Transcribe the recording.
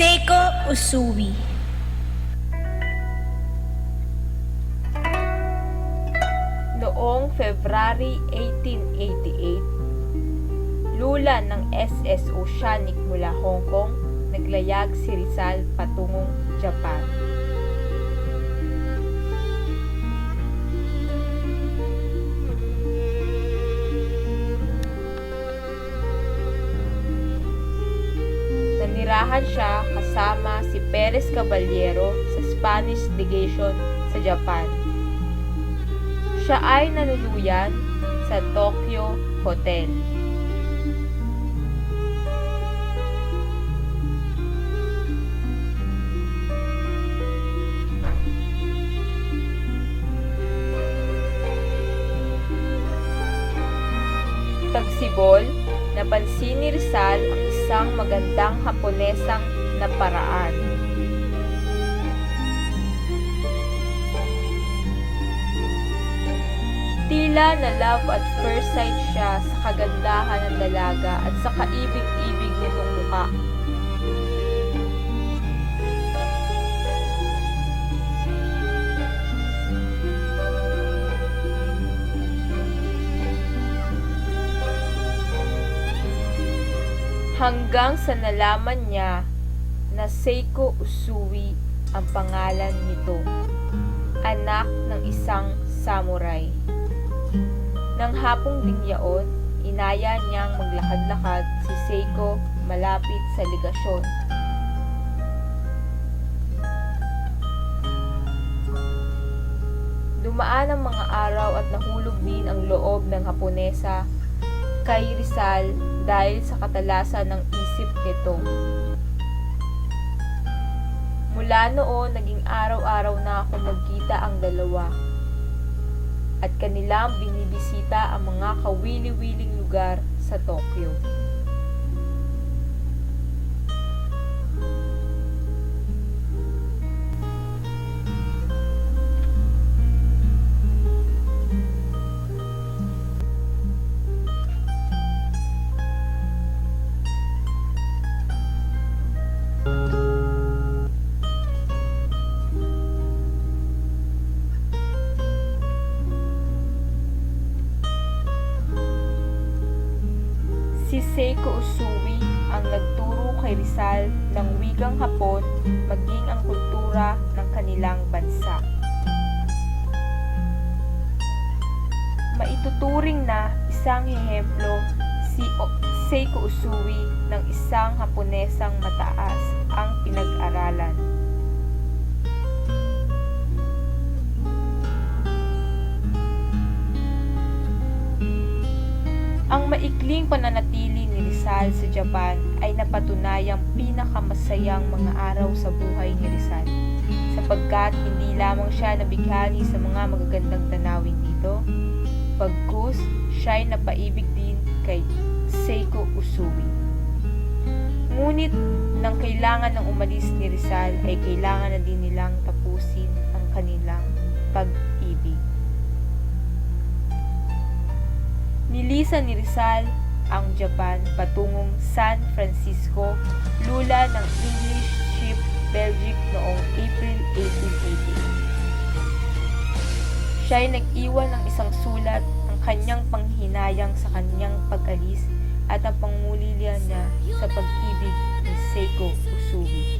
Seiko Usui. Noong February 1888, lula ng SS Oceanic mula Hong Kong, naglayag si Rizal patungong Japan. Nanirahan siya kasama si Perez Caballero sa Spanish legation sa Japan. Siya ay nanuluyan sa Tokyo Hotel. Pagsibol, napansin ni Rizal ang isang magandang Haponesang na paraan. Tila na love at first sight siya sa kagandahan ng dalaga at sa kaibig-ibig nitong mukha. Hanggang sa nalaman niya na Seiko Usui ang pangalan nito, anak ng isang samurai. Nang hapong ding yaon, inaya niyang maglakad-lakad si Seiko malapit sa legasyon. Dumaan ang mga araw at nahulog din ang loob ng Haponesa kay Rizal dahil sa katalasan ng isip nito. Mula noon, naging araw-araw na kung magkita ang dalawa at kanilang binibisita ang mga kawili-wiling lugar sa Tokyo. Si Seiko Usui ang nagturo kay Rizal ng wikang Hapon maging ang kultura ng kanilang bansa. Maituturing na isang ehemplo si Seiko Usui ng isang Haponesang mataas ang pinag-aralan. Ang maikling pananatili ni Rizal sa Japan ay napatunayang pinakamasayang mga araw sa buhay ni Rizal, sapagkat hindi lamang siya nabighani sa mga magagandang tanawin dito, bagkus siya'y napaibig din kay Seiko Usui. Ngunit nang kailangan ng umalis ni Rizal ay kailangan na din nilang tapusin ang kanilang pag-ibig. Nilisan ni Rizal ang Japan patungong San Francisco lula ng English ship Belgic noong April 1888. Siya ay nag-iwan ng isang sulat ng kanyang panghinayang sa kanyang pag-alis at ang pangungulila niya sa pag-ibig ni Seiko Usui.